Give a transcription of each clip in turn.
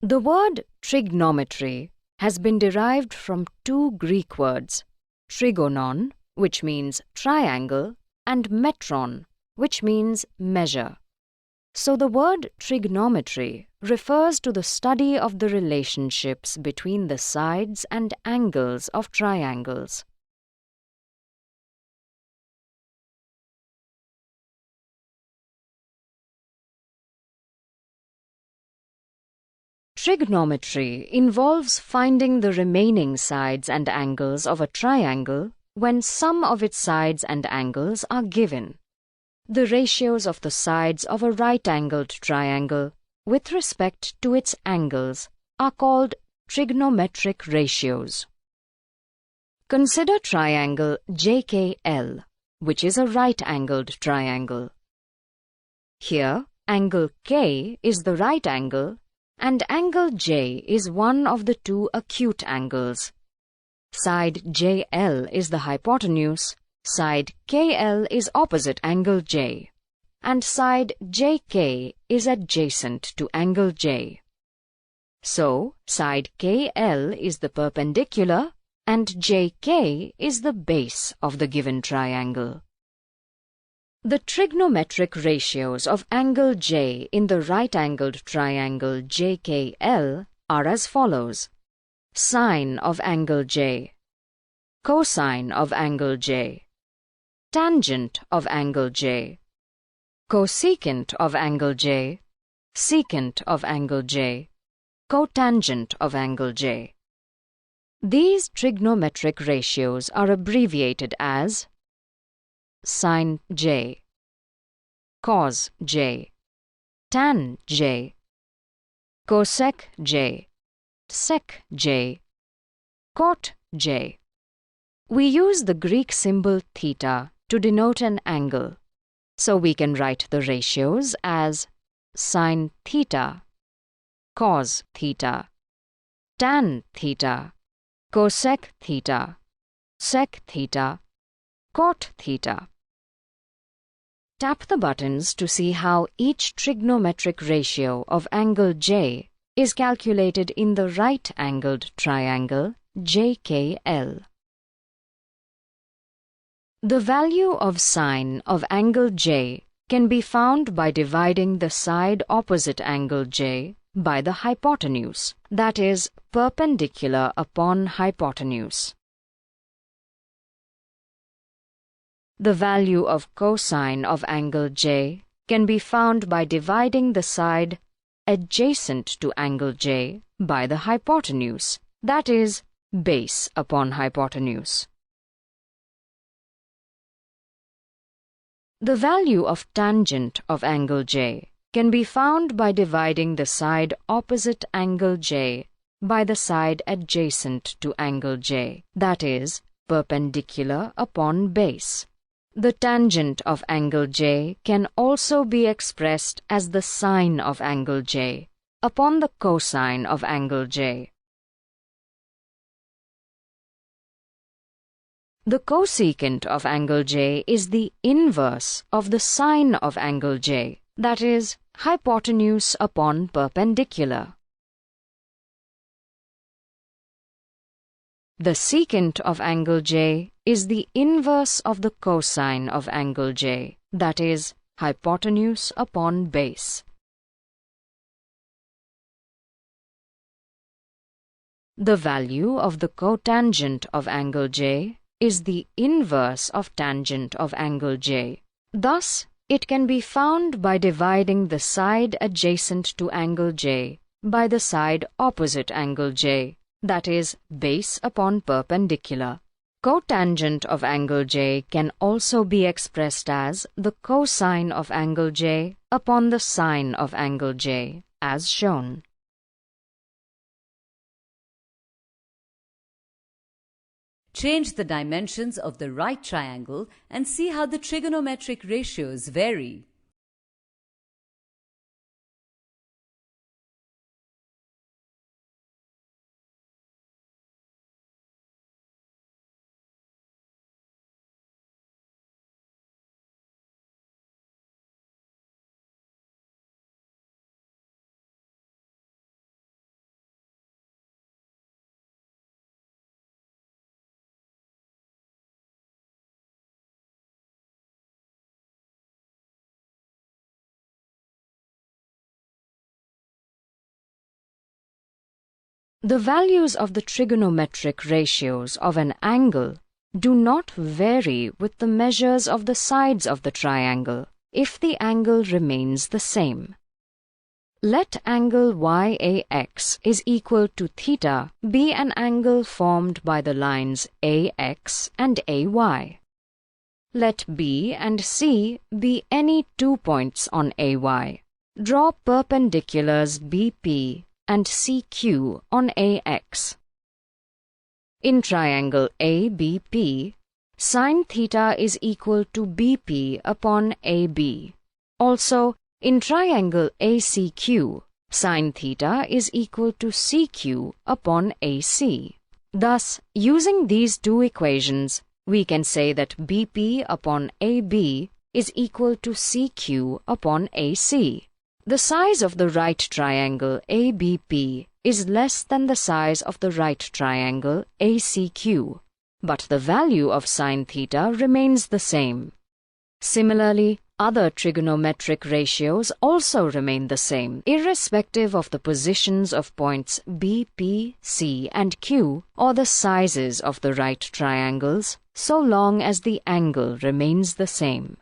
The word trigonometry has been derived from two Greek words, trigonon, which means triangle, and metron, which means measure. So the word trigonometry refers to the study of the relationships between the sides and angles of triangles. Trigonometry involves finding the remaining sides and angles of a triangle when sum of its sides and angles are given. The ratios of the sides of a right-angled triangle with respect to its angles are called trigonometric ratios. Consider triangle JKL, which is a right-angled triangle. Here, angle K is the right angle and angle J is one of the two acute angles. Side JL is the hypotenuse, side KL is opposite angle J, and side JK is adjacent to angle J. So, side KL is the perpendicular and JK is the base of the given triangle. The trigonometric ratios of angle J in the right-angled triangle JKL are as follows: sine of angle J, cosine of angle J, tangent of angle J, cosecant of angle J, secant of angle J, cotangent of angle J. These trigonometric ratios are abbreviated as sin J, cos J, tan J, cosec J, sec J, cot J. We use the Greek symbol theta to denote an angle, so we can write the ratios as sin theta, cos theta, tan theta, cosec theta, sec theta, cot theta. Tap the buttons to see how each trigonometric ratio of angle J is calculated in the right-angled triangle JKL. The value of sine of angle J can be found by dividing the side opposite angle J by the hypotenuse, that is, perpendicular upon hypotenuse. The value of cosine of angle J can be found by dividing the side adjacent to angle J by the hypotenuse, that is, base upon hypotenuse. The value of tangent of angle J can be found by dividing the side opposite angle J by the side adjacent to angle J, that is, perpendicular upon base. The tangent of angle J can also be expressed as the sine of angle J upon the cosine of angle J. The cosecant of angle J is the inverse of the sine of angle J, that is, hypotenuse upon perpendicular. The secant of angle J is the inverse of the cosine of angle J, that is, hypotenuse upon base. The value of the cotangent of angle J is the inverse of tangent of angle J. Thus, it can be found by dividing the side adjacent to angle J by the side opposite angle J, that is, base upon perpendicular. Cotangent of angle J can also be expressed as the cosine of angle J upon the sine of angle J, as shown. Change the dimensions of the right triangle and see how the trigonometric ratios vary. The values of the trigonometric ratios of an angle do not vary with the measures of the sides of the triangle if the angle remains the same. Let angle YAX is equal to theta be an angle formed by the lines AX and AY. Let B and C be any 2 points on AY. Draw perpendiculars BP and CQ on AX. In triangle ABP, sin theta is equal to BP upon AB. Also, in triangle ACQ, sin theta is equal to CQ upon AC. Thus, using these two equations, we can say that BP upon AB is equal to CQ upon AC. The size of the right triangle ABP is less than the size of the right triangle ACQ, but the value of sin theta remains the same. Similarly, other trigonometric ratios also remain the same, irrespective of the positions of points B, P, C, and Q, or the sizes of the right triangles, so long as the angle remains the same.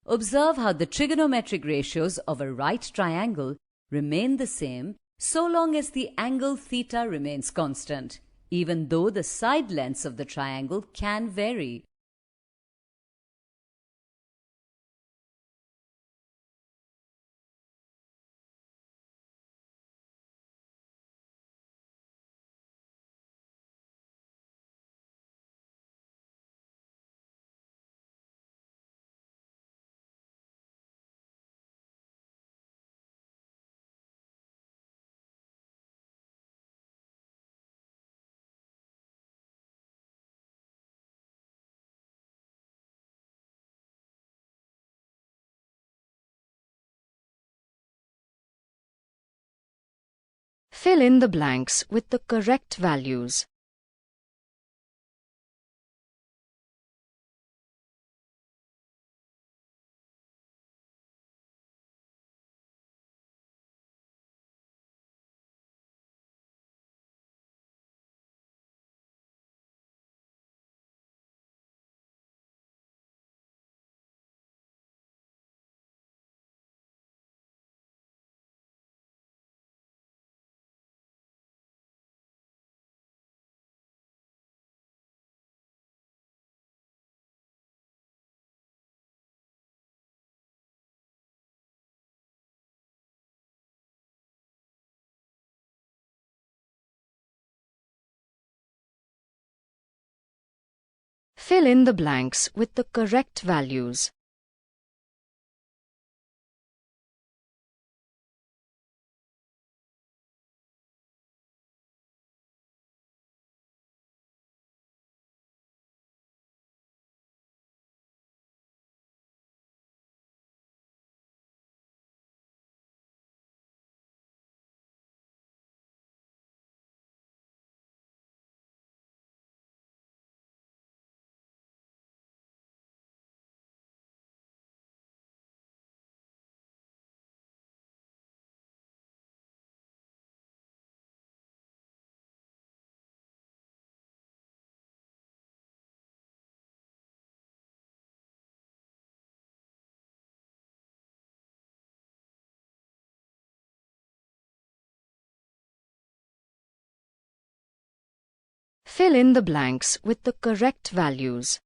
Observe how the trigonometric ratios of a right triangle remain the same so long as the angle theta remains constant, even though the side lengths of the triangle can vary. Fill in the blanks with the correct values. Fill in the blanks with the correct values. Fill in the blanks with the correct values.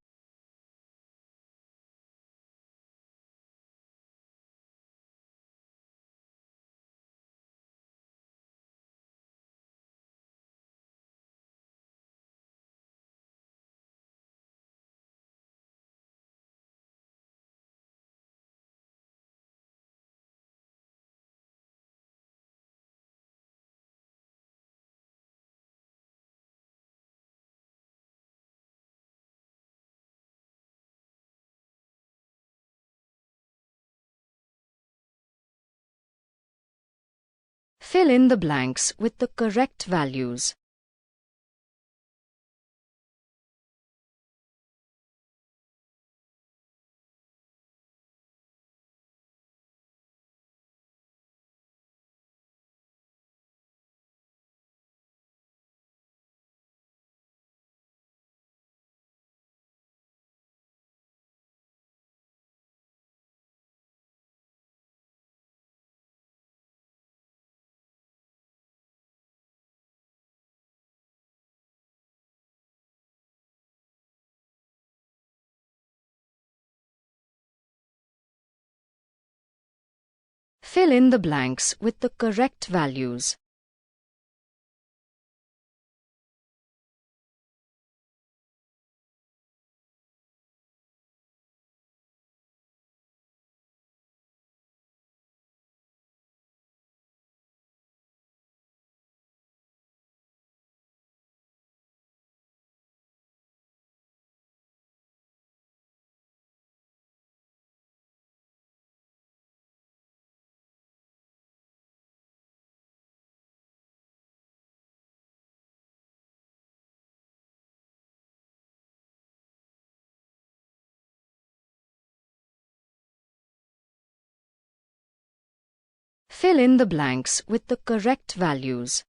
Fill in the blanks with the correct values. Fill in the blanks with the correct values. Fill in the blanks with the correct values.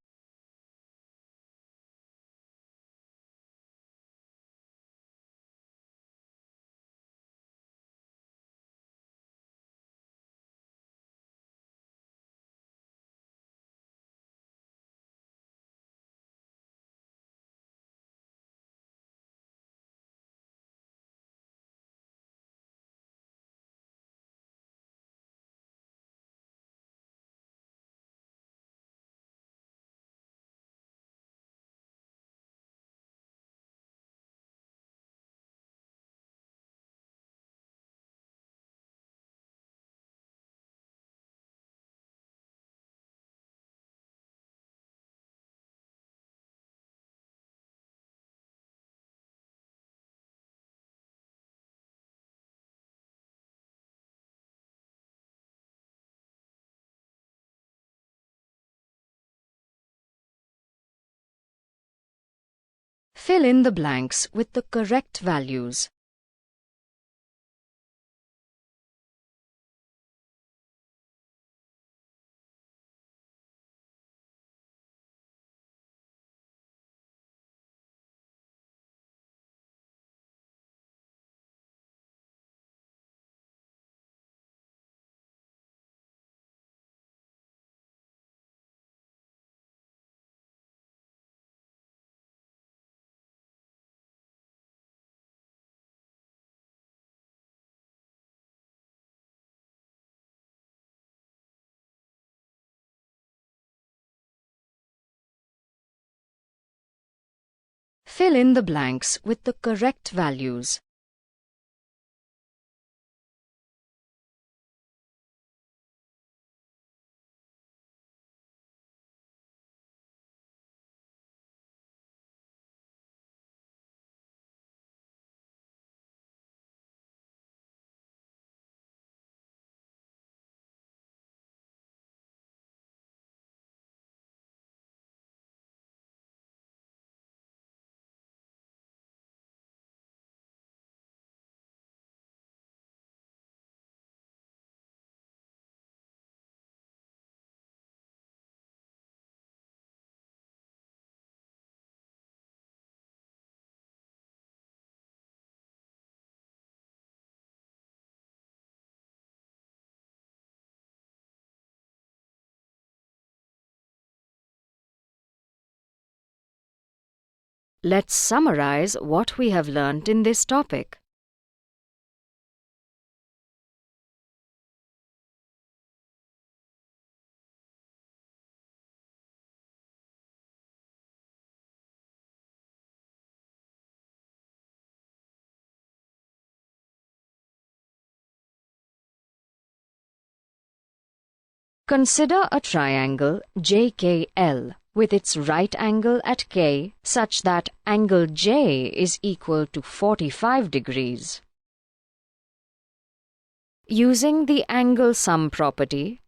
Fill in the blanks with the correct values. Fill in the blanks with the correct values. Let's summarize what we have learnt in this topic. Consider a triangle JKL with its right angle at K such that angle J is equal to 45 degrees. Using the angle sum property,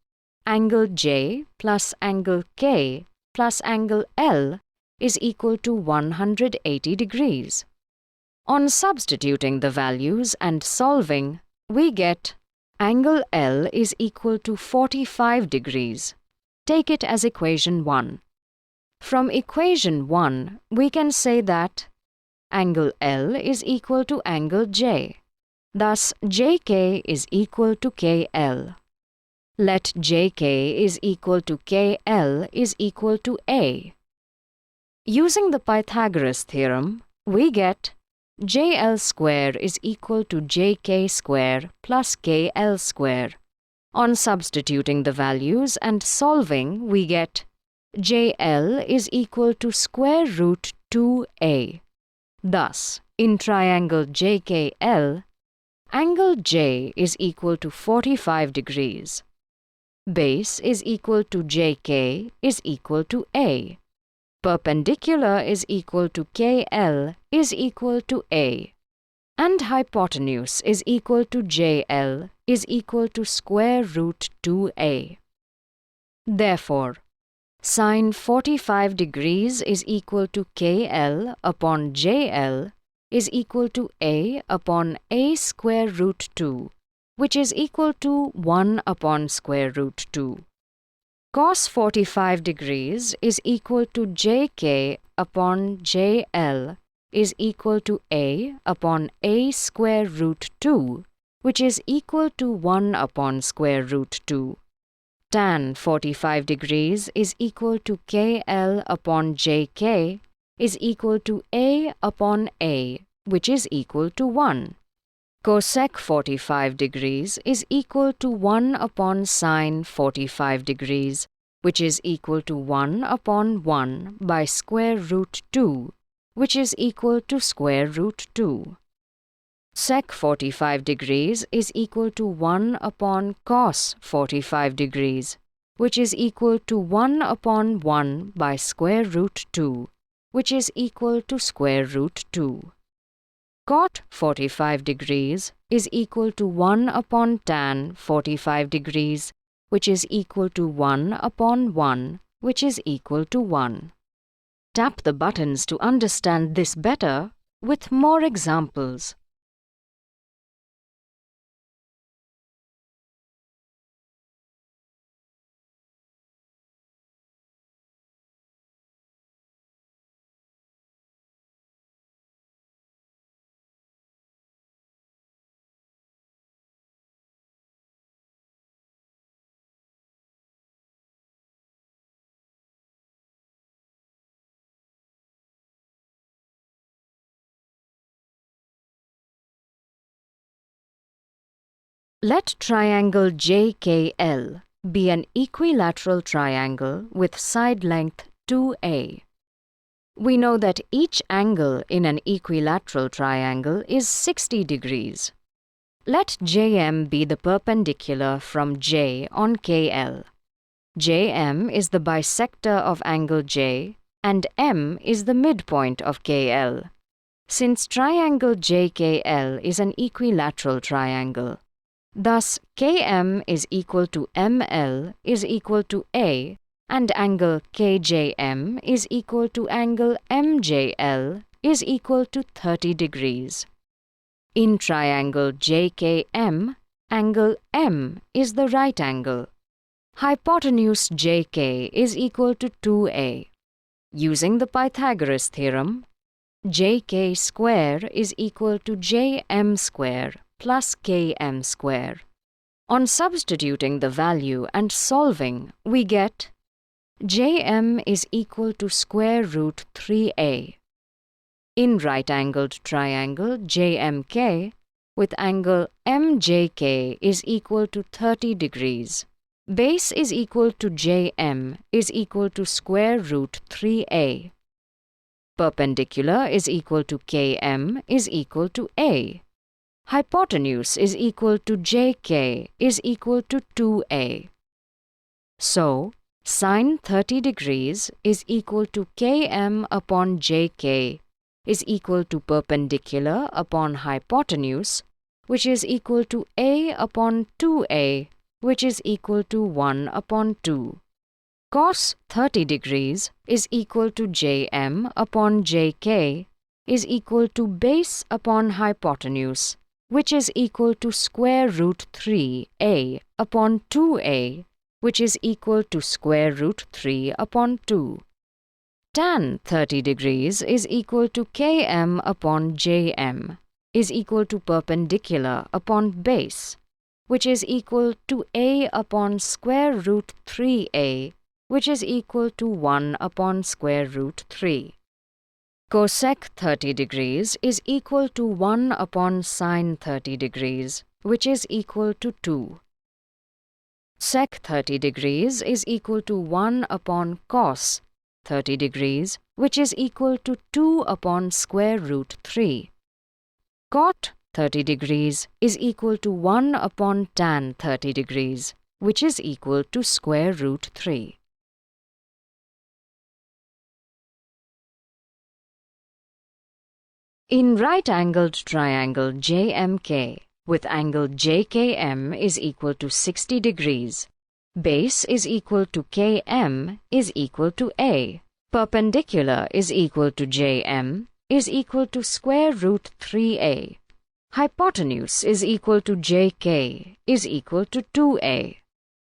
angle J plus angle K plus angle L is equal to 180 degrees. On substituting the values and solving, we get angle L is equal to 45 degrees. Take it as equation 1. From equation 1, we can say that angle L is equal to angle J. Thus, JK is equal to KL. Let JK is equal to KL is equal to A. Using the Pythagoras theorem, we get JL square is equal to JK square plus KL square. On substituting the values and solving, we get JL is equal to square root 2A. Thus, in triangle JKL, angle J is equal to 45 degrees. Base is equal to JK is equal to A. Perpendicular is equal to KL is equal to A. And hypotenuse is equal to JL is equal to square root 2A. Therefore, sine 45 degrees is equal to KL upon JL is equal to A upon A square root 2, which is equal to 1 upon square root 2. Cos 45 degrees is equal to JK upon JL is equal to A upon A square root 2, which is equal to 1 upon square root 2. Tan 45 degrees is equal to KL upon JK is equal to A upon A, which is equal to 1. Cosec 45 degrees is equal to 1 upon sine 45 degrees, which is equal to 1 upon 1 by square root 2, which is equal to square root 2. Sec 45 degrees is equal to 1 upon cos 45 degrees, which is equal to 1 upon 1 by square root 2, which is equal to square root 2. Cot 45 degrees is equal to 1 upon tan 45 degrees, which is equal to 1 upon 1, which is equal to 1. Tap the buttons to understand this better with more examples. Let triangle JKL be an equilateral triangle with side length 2A. We know that each angle in an equilateral triangle is 60 degrees. Let JM be the perpendicular from J on KL. JM is the bisector of angle J and M is the midpoint of KL. Since triangle JKL is an equilateral triangle, thus KM is equal to ML is equal to A and angle KJM is equal to angle MJL is equal to 30 degrees. In triangle JKM, angle M is the right angle. Hypotenuse JK is equal to 2A. Using the Pythagoras theorem, JK square is equal to JM square plus KM square. On substituting the value and solving, we get JM is equal to square root 3A. In right-angled triangle JMK, with angle MJK is equal to 30 degrees. Base is equal to JM is equal to square root 3A. Perpendicular is equal to KM is equal to A. Hypotenuse is equal to JK is equal to 2A. So, sine 30 degrees is equal to KM upon JK is equal to perpendicular upon hypotenuse, which is equal to A upon 2A, which is equal to 1 upon 2. Cos 30 degrees is equal to JM upon JK is equal to base upon hypotenuse, which is equal to square root 3A upon 2A, which is equal to square root 3 upon 2. Tan 30 degrees is equal to Km upon Jm is equal to perpendicular upon base, which is equal to A upon square root 3A, which is equal to 1 upon square root 3. Cosec 30 degrees is equal to 1 upon sine 30 degrees, which is equal to 2. Sec 30 degrees is equal to 1 upon cos 30 degrees, which is equal to 2 upon square root 3. Cot 30 degrees is equal to 1 upon tan 30 degrees, which is equal to square root 3. In right-angled triangle JMK, with angle JKM is equal to 60 degrees, base is equal to KM is equal to A, perpendicular is equal to JM is equal to square root 3A, hypotenuse is equal to JK is equal to 2A.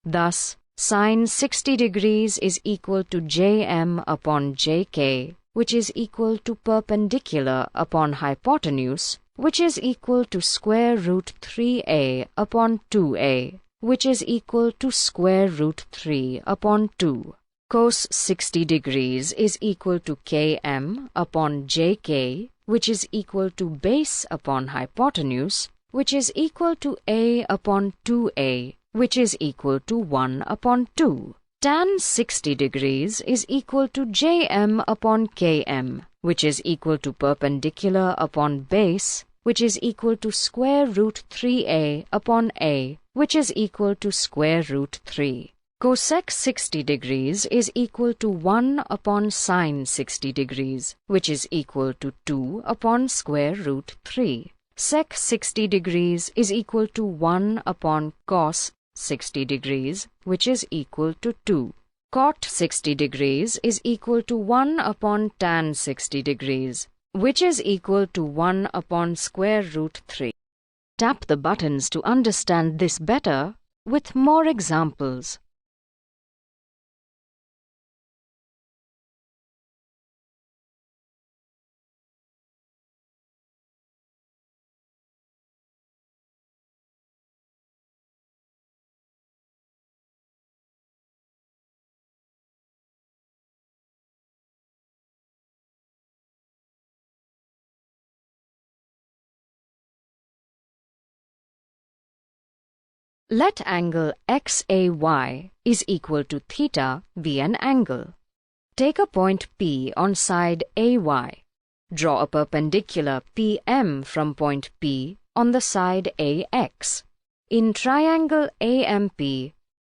Thus, sine 60 degrees is equal to JM upon JK, which is equal to perpendicular upon hypotenuse, which is equal to square root 3A upon 2A, which is equal to square root 3 upon 2. Cos 60 degrees is equal to Km upon Jk, which is equal to base upon hypotenuse, which is equal to A upon 2A, which is equal to 1 upon 2. Tan 60 degrees is equal to Jm upon Km, which is equal to perpendicular upon base, which is equal to square root 3A upon A, which is equal to square root 3. Cosec 60 degrees is equal to 1 upon sine 60 degrees, which is equal to 2 upon square root 3. Sec 60 degrees is equal to 1 upon cos 60 degrees, which is equal to 2. Cot 60 degrees is equal to 1 upon tan 60 degrees, which is equal to 1 upon square root 3. Tap the buttons to understand this better with more examples. Let angle XAY is equal to theta be an angle. Take a point P on side AY. Draw a perpendicular PM from point P on the side AX. In triangle AMP,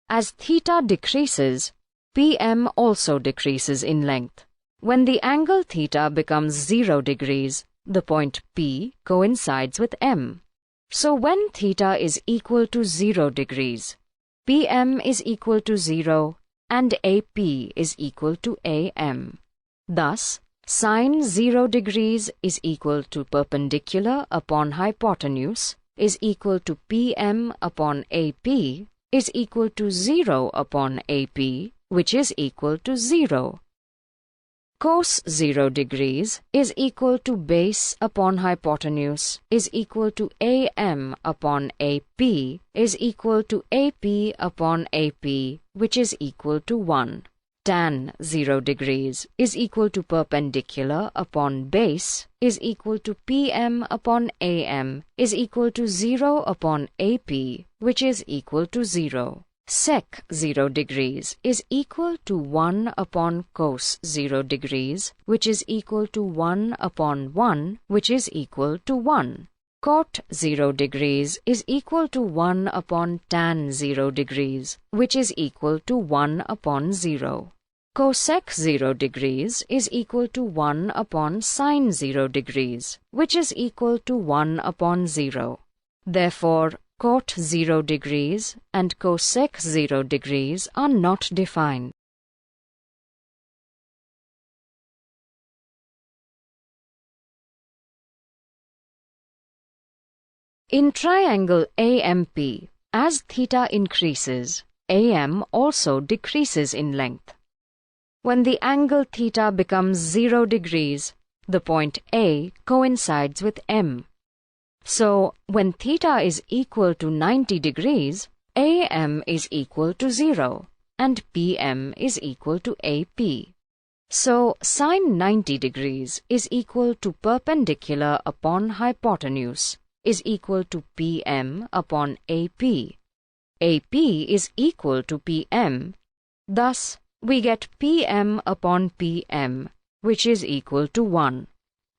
as theta decreases, PM also decreases in length. When the angle theta becomes 0 degrees, the point P coincides with M. So when theta is equal to 0 degrees, PM is equal to 0 and AP is equal to AM. Thus, sine 0 degrees is equal to perpendicular upon hypotenuse is equal to PM upon AP is equal to 0 upon AP, which is equal to 0. Cos 0 degrees is equal to base upon hypotenuse is equal to AM upon AP is equal to AP upon AP, which is equal to 1. Tan 0 degrees is equal to perpendicular upon base is equal to PM upon AM is equal to 0 upon AP, which is equal to 0. Sec 0 degrees is equal to 1 upon cos 0 degrees, which is equal to 1 upon 1, which is equal to 1. Cot 0 degrees is equal to 1 upon tan 0 degrees, which is equal to 1 upon 0. Cosec 0 degrees is equal to 1 upon sine 0 degrees, which is equal to 1 upon 0. Therefore, cot 0 degrees and cosec 0 degrees are not defined. In triangle AMP, as theta increases, AM also decreases in length. When the angle theta becomes 0 degrees, the point A coincides with M. So, when theta is equal to 90 degrees, AM is equal to 0 and PM is equal to AP. So, sine 90 degrees is equal to perpendicular upon hypotenuse is equal to PM upon AP. AP is equal to PM. Thus, we get PM upon PM, which is equal to 1.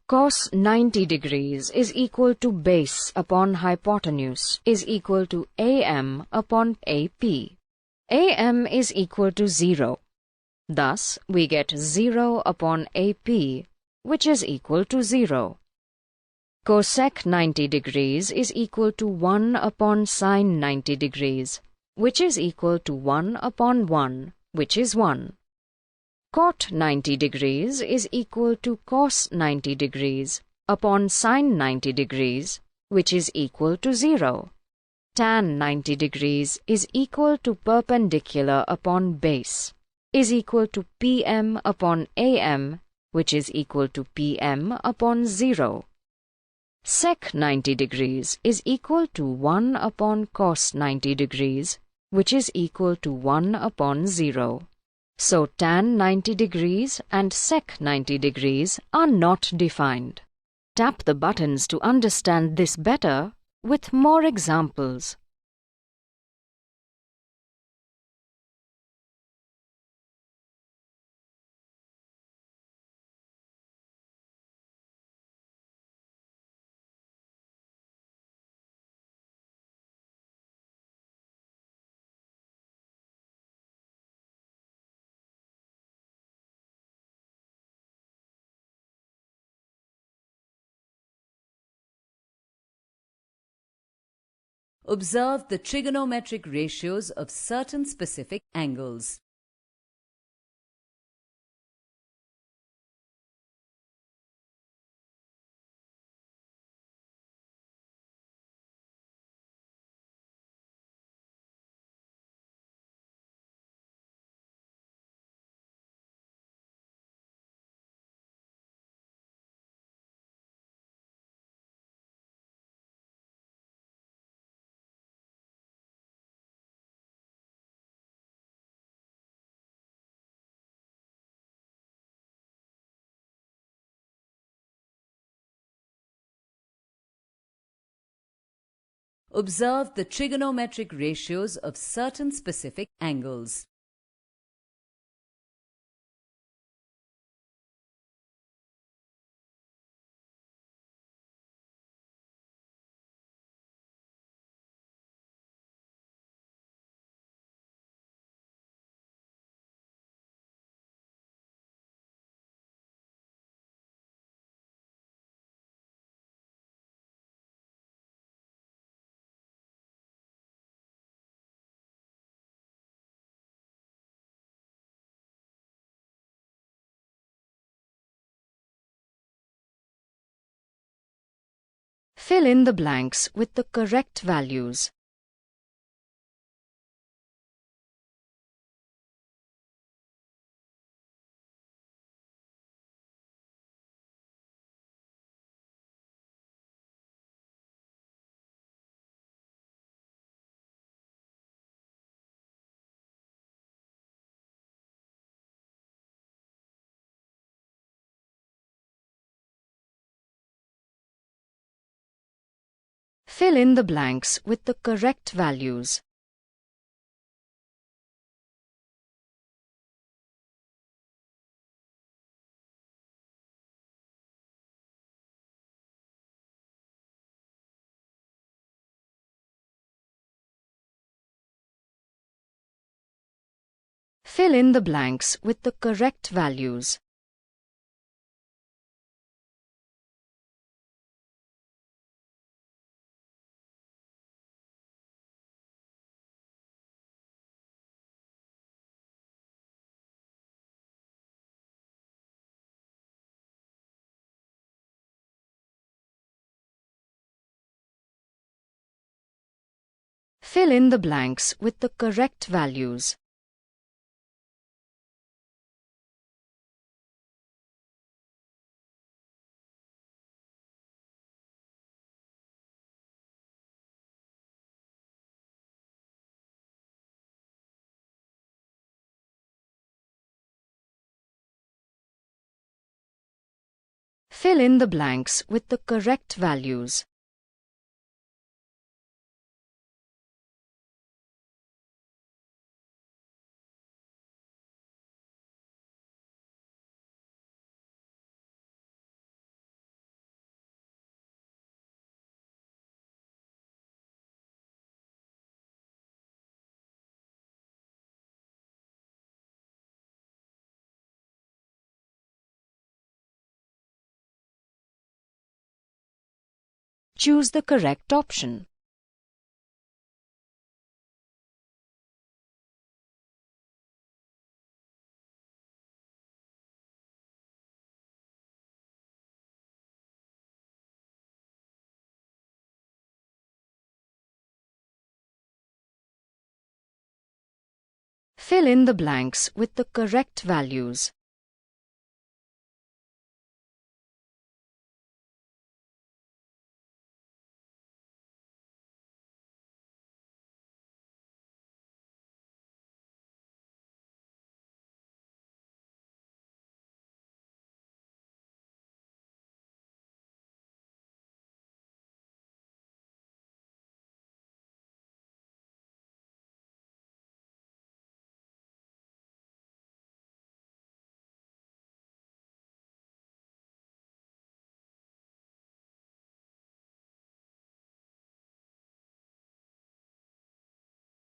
Cos 90 degrees is equal to base upon hypotenuse is equal to AM upon AP. AM is equal to 0. Thus, we get 0 upon AP, which is equal to 0. Cosec 90 degrees is equal to 1 upon sin 90 degrees, which is equal to 1 upon 1, which is 1. Cot 90 degrees is equal to cos 90 degrees upon sin 90 degrees, which is equal to 0. Tan 90 degrees is equal to perpendicular upon base, is equal to PM upon AM, which is equal to PM upon 0. Sec 90 degrees is equal to 1 upon cos 90 degrees, which is equal to 1 upon 0. So tan 90 degrees and sec 90 degrees are not defined. Tap the buttons to understand this better with more examples. Observe the trigonometric ratios of certain specific angles. Observe the trigonometric ratios of certain specific angles. Fill in the blanks with the correct values. Fill in the blanks with the correct values. Fill in the blanks with the correct values. Fill in the blanks with the correct values. Fill in the blanks with the correct values. choose the correct option. Fill in the blanks with the correct values.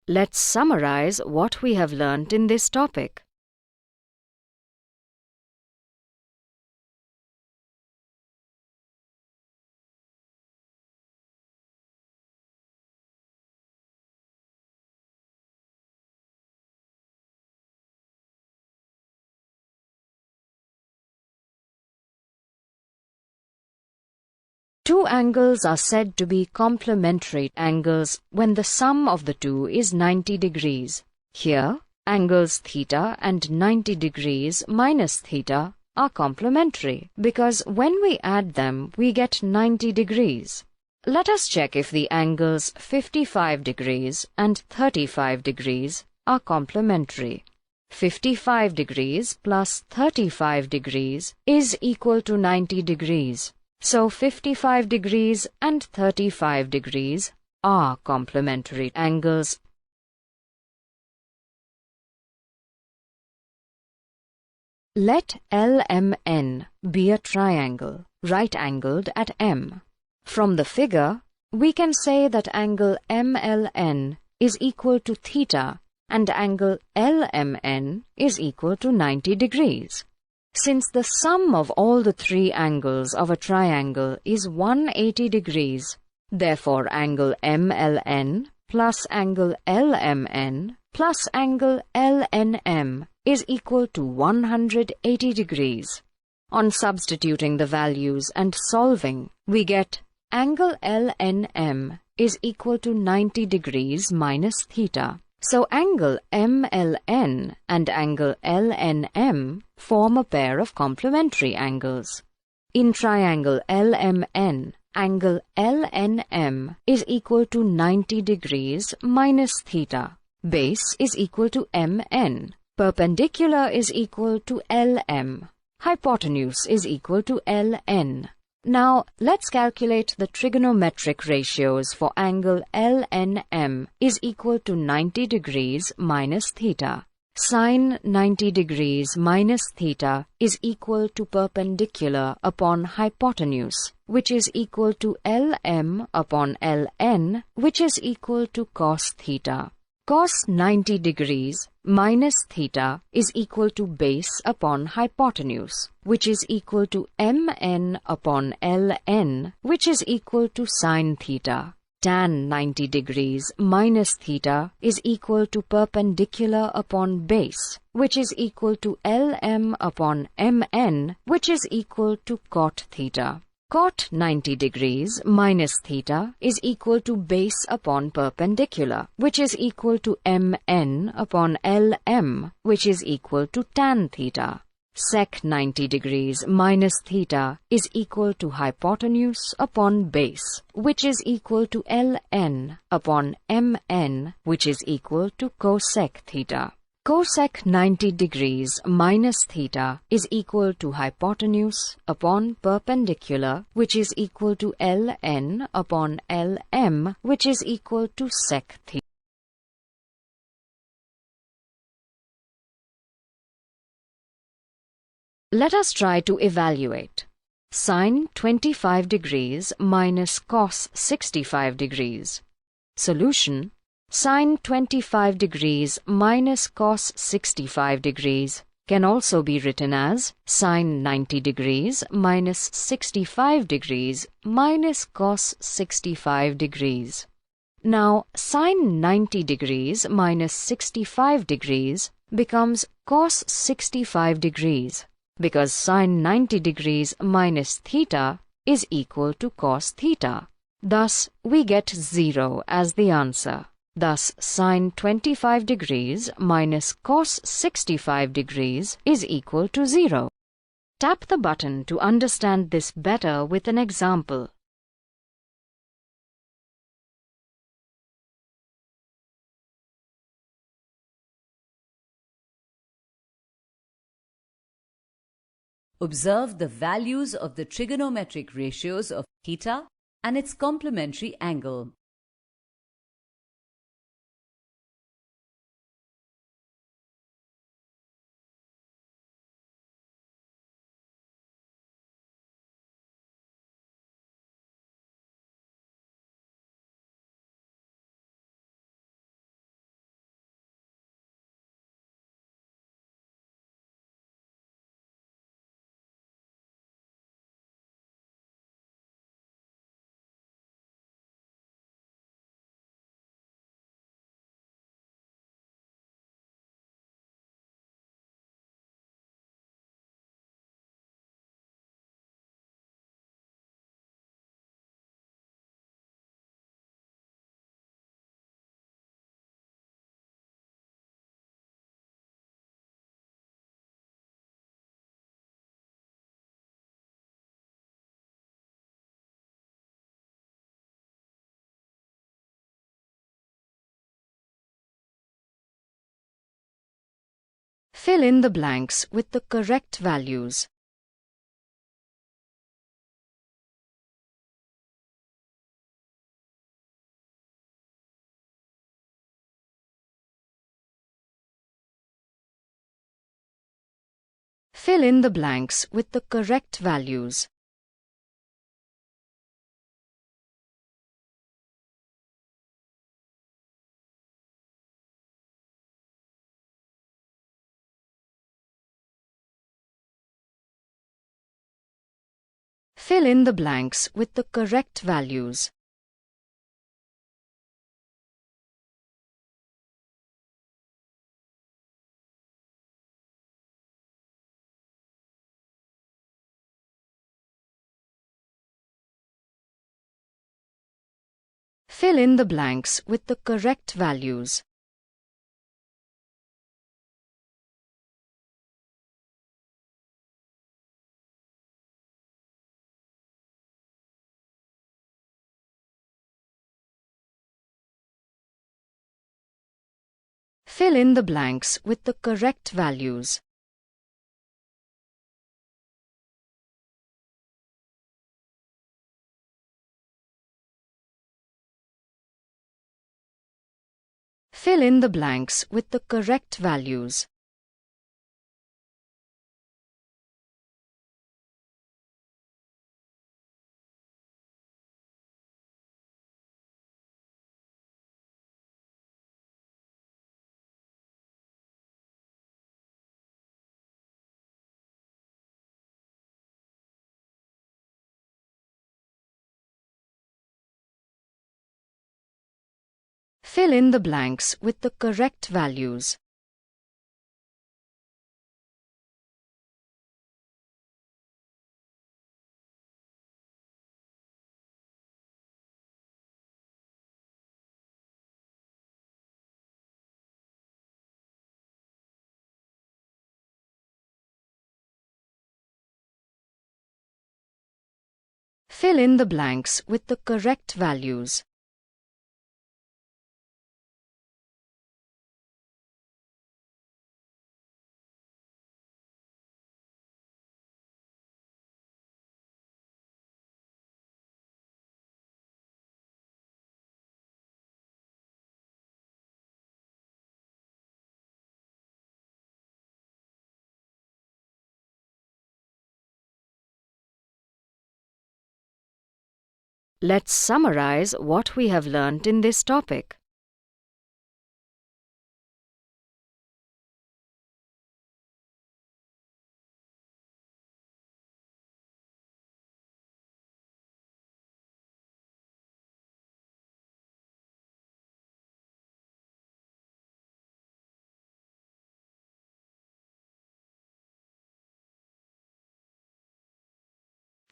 Let's summarize what we have learnt in this topic. Two angles are said to be complementary angles when the sum of the two is 90 degrees. Here, angles theta and 90 degrees minus theta are complementary because when we add them, we get 90 degrees. Let us check if the angles 55 degrees and 35 degrees are complementary. 55 degrees plus 35 degrees is equal to 90 degrees. So 55 degrees and 35 degrees are complementary angles. Let LMN be a triangle, right-angled at M. From the figure, we can say that angle MLN is equal to theta and angle LMN is equal to 90 degrees. Since the sum of all the three angles of a triangle is 180 degrees, therefore angle MLN plus angle LMN plus angle LNM is equal to 180 degrees. On substituting the values and solving, we get angle LNM is equal to 90 degrees minus theta. So angle MLN and angle LNM form a pair of complementary angles. In triangle LMN, angle LNM is equal to 90 degrees minus theta. Base is equal to MN. Perpendicular is equal to LM. Hypotenuse is equal to LN. Now, let's calculate the trigonometric ratios for angle LNM is equal to 90 degrees minus theta. Sine 90 degrees minus theta is equal to perpendicular upon hypotenuse, which is equal to LM upon LN, which is equal to cos theta. Cos 90 degrees minus theta is equal to base upon hypotenuse, which is equal to mn upon ln, which is equal to sine theta. Tan 90 degrees minus theta is equal to perpendicular upon base, which is equal to lm upon mn, which is equal to cot theta. Cot 90 degrees minus theta is equal to base upon perpendicular, which is equal to mn upon lm, which is equal to tan theta. Sec 90 degrees minus theta is equal to hypotenuse upon base, which is equal to ln upon mn, which is equal to cosec theta. Cosec 90 degrees minus theta is equal to hypotenuse upon perpendicular, which is equal to ln upon lm, which is equal to sec theta. Let us try to evaluate. Sine 25 degrees minus cos 65 degrees. Solution: sine 25 degrees minus cos 65 degrees can also be written as sine 90 degrees minus 65 degrees minus cos 65 degrees. Now, sine 90 degrees minus 65 degrees becomes cos 65 degrees because sine 90 degrees minus theta is equal to cos theta. Thus, we get 0 as the answer. Thus, sine 25 degrees minus cos 65 degrees is equal to 0. Tap the button to understand this better with an example. Observe the values of the trigonometric ratios of theta and its complementary angle. Fill in the blanks with the correct values. Fill in the blanks with the correct values. Fill in the blanks with the correct values. Fill in the blanks with the correct values. Fill in the blanks with the correct values. Fill in the blanks with the correct values. Fill in the blanks with the correct values. Fill in the blanks with the correct values. Let's summarize what we have learnt in this topic.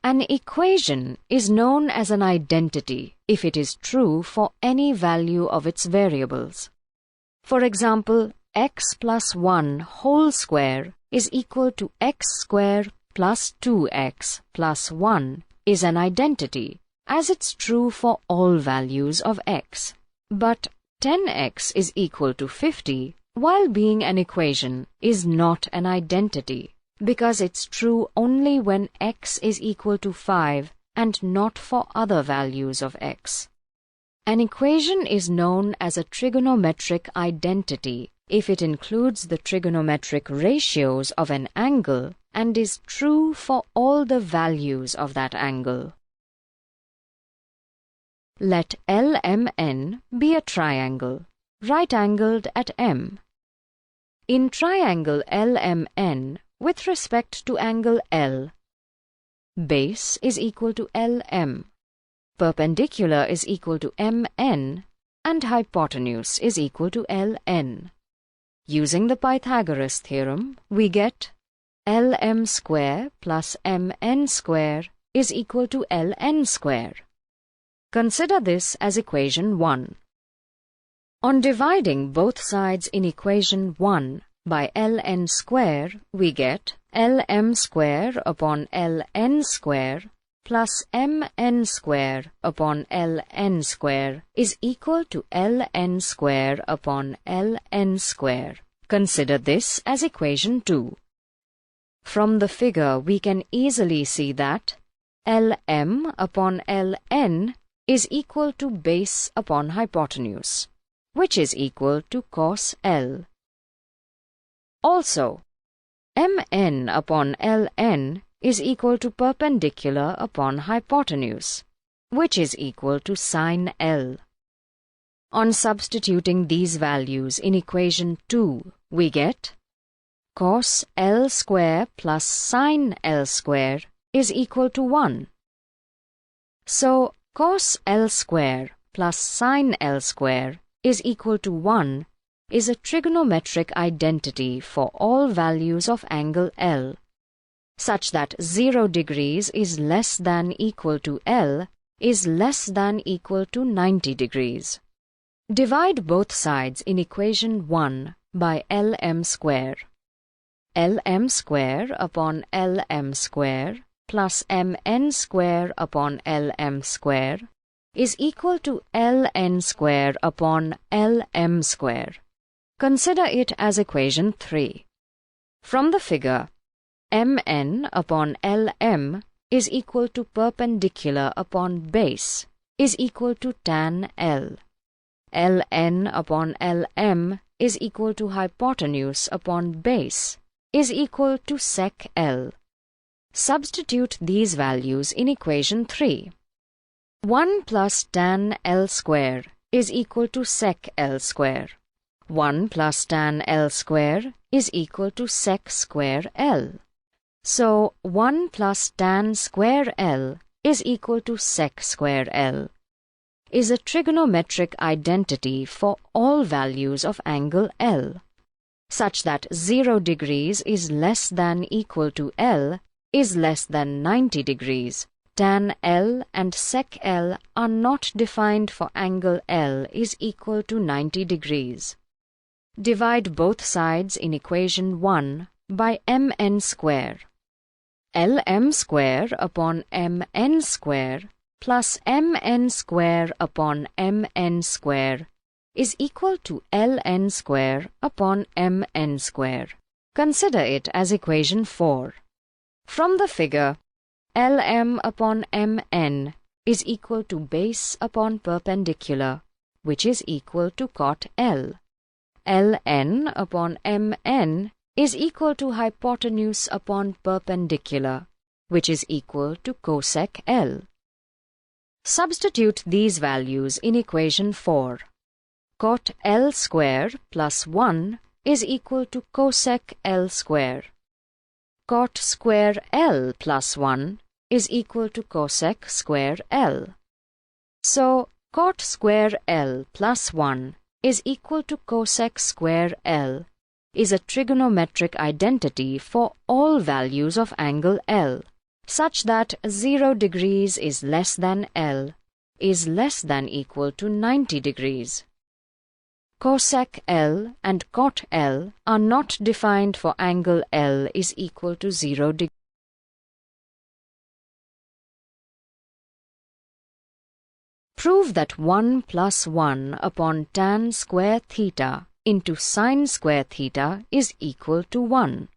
An equation is known as an identity if it is true for any value of its variables. For example, x plus 1 whole square is equal to x square plus 2x plus 1 is an identity, as it's true for all values of x. But 10x is equal to 50, while being an equation, is not an identity, because it's true only when x is equal to 5 and not for other values of x. An equation is known as a trigonometric identity if it includes the trigonometric ratios of an angle and is true for all the values of that angle. Let LMN be a triangle, right-angled at M. In triangle LMN, with respect to angle L, base is equal to LM, perpendicular is equal to MN, and hypotenuse is equal to LN. Using the Pythagoras theorem, we get LM square plus MN square is equal to LN square. Consider this as equation 1. On dividing both sides in equation 1 by ln square, we get Lm square upon Ln square plus Mn square upon Ln square is equal to Ln square upon Ln square. Consider this as equation 2. From the figure, we can easily see that Lm upon Ln is equal to base upon hypotenuse, which is equal to cos L. Also, Mn upon Ln is equal to perpendicular upon hypotenuse, which is equal to sin L. On substituting these values in equation 2, we get cos L square plus sin L square is equal to 1. So, cos L square plus sin L square is equal to 1 is a trigonometric identity for all values of angle L, such that 0 degrees is less than equal to L is less than equal to 90 degrees. Divide both sides in equation 1 by Lm square. Lm square upon Lm square plus Mn square upon Lm square is equal to Ln square upon Lm square. Consider it as equation 3. From the figure, Mn upon Lm is equal to perpendicular upon base is equal to tan L. Ln upon Lm is equal to hypotenuse upon base is equal to sec L. Substitute these values in equation 3. 1 plus tan L square is equal to sec L square. 1 plus tan L square is equal to sec square L. So, 1 plus tan square L is equal to sec square L is a trigonometric identity for all values of angle L, such that 0 degrees is less than equal to L is less than 90 degrees. Tan L and sec L are not defined for angle L is equal to 90 degrees. Divide both sides in equation 1 by Mn square. Lm square upon Mn square plus Mn square upon Mn square is equal to Ln square upon Mn square. Consider it as equation 4. From the figure, Lm upon Mn is equal to base upon perpendicular, which is equal to cot L. Ln upon Mn is equal to hypotenuse upon perpendicular, which is equal to cosec L. Substitute these values in equation 4. Cot L square plus 1 is equal to cosec L square. Cot square L plus 1 is equal to cosec square L. So, cot square L plus 1 is equal to cosec square L is a trigonometric identity for all values of angle L, such that 0 degrees is less than L is less than equal to 90 degrees. Cosec L and cot L are not defined for angle L is equal to 0 degrees. Prove that 1 plus 1 upon tan square theta into sine square theta is equal to 1.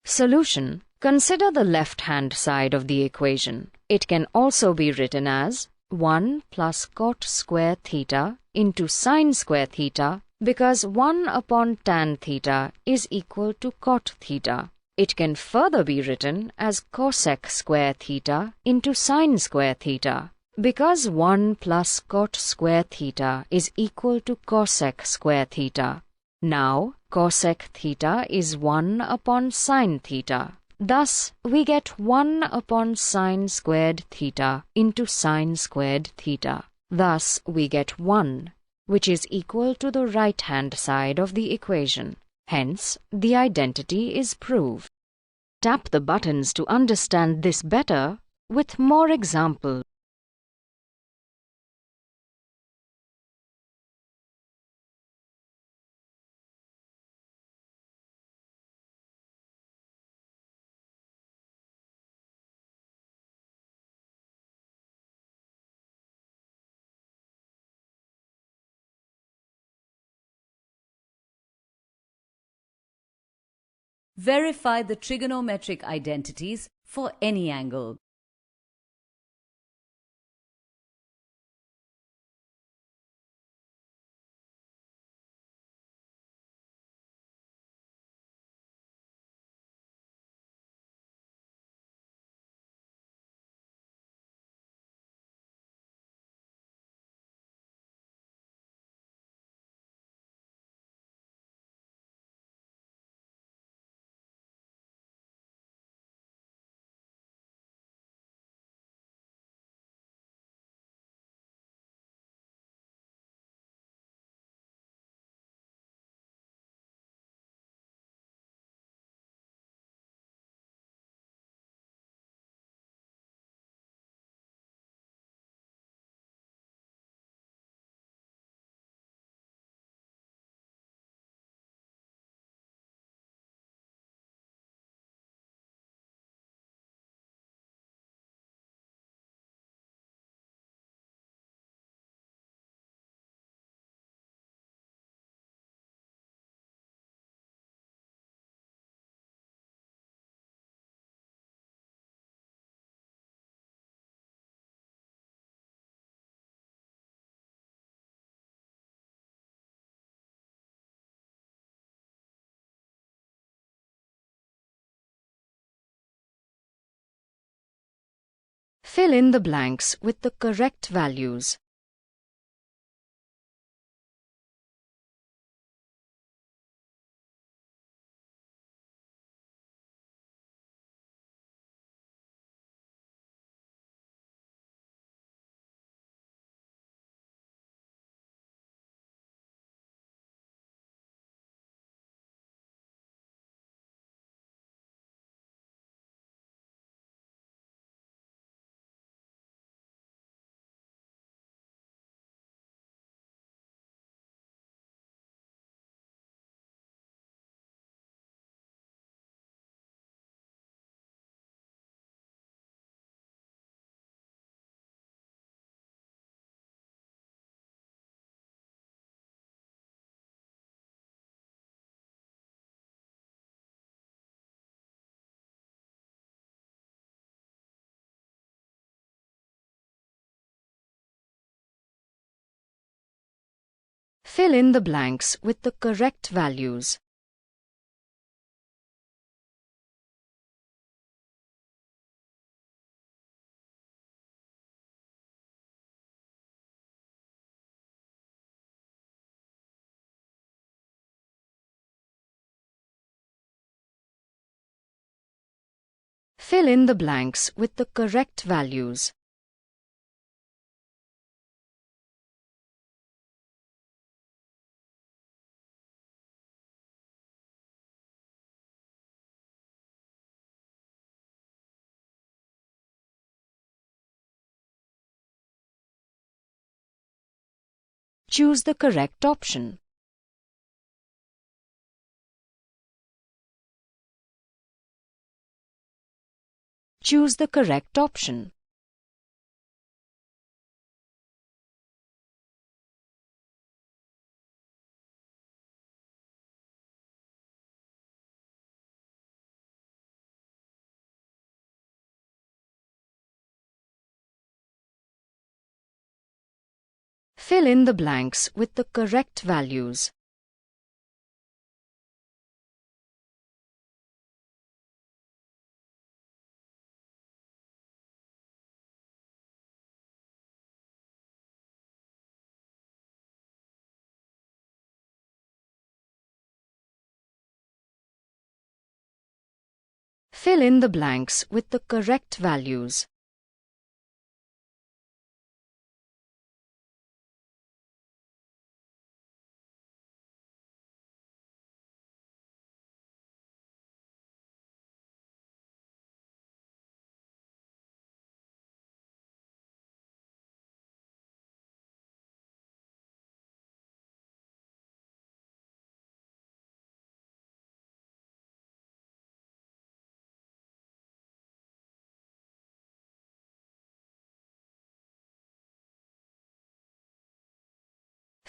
Solution. Consider the left-hand side of the equation. It can also be written as 1 plus cot square theta into sine square theta because 1 upon tan theta is equal to cot theta. It can further be written as cosec square theta into sine square theta because 1 plus cot square theta is equal to cosec square theta. Now, cosec theta is 1 upon sine theta. Thus, we get 1 upon sine squared theta into sine squared theta. Thus, we get 1, which is equal to the right-hand side of the equation. Hence, the identity is proved. Tap the buttons to understand this better with more examples. Verify the trigonometric identities for any angle. Fill in the blanks with the correct values. Fill in the blanks with the correct values. Fill in the blanks with the correct values. Choose the correct option. Choose the correct option. Fill in the blanks with the correct values. Fill in the blanks with the correct values.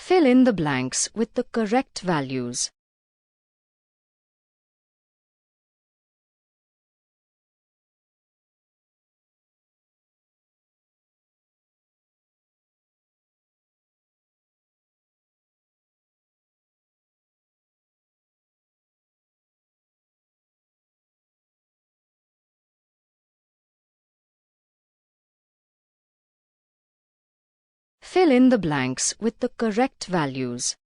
Fill in the blanks with the correct values. Fill in the blanks with the correct values.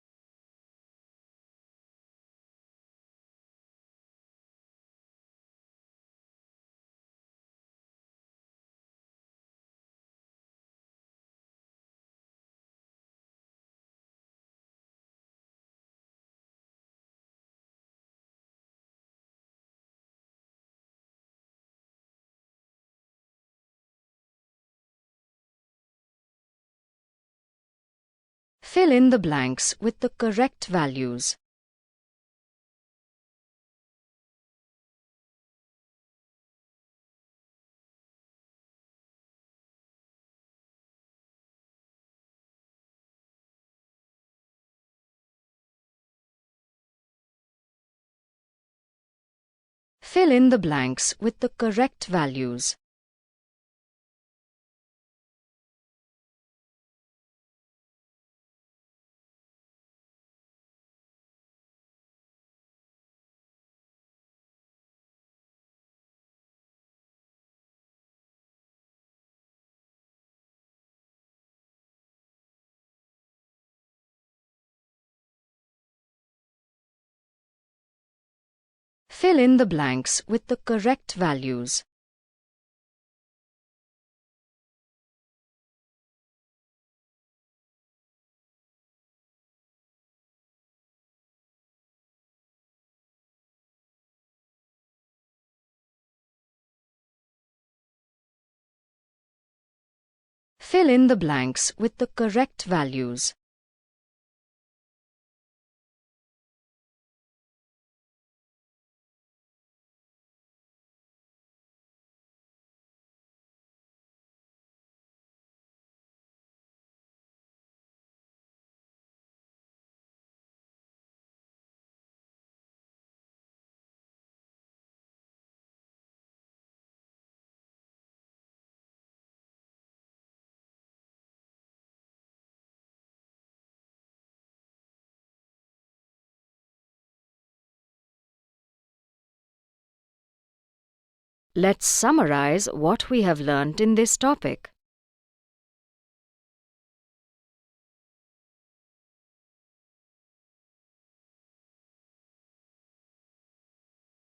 Fill in the blanks with the correct values. Fill in the blanks with the correct values. Fill in the blanks with the correct values. Fill in the blanks with the correct values. Let's summarize what we have learnt in this topic.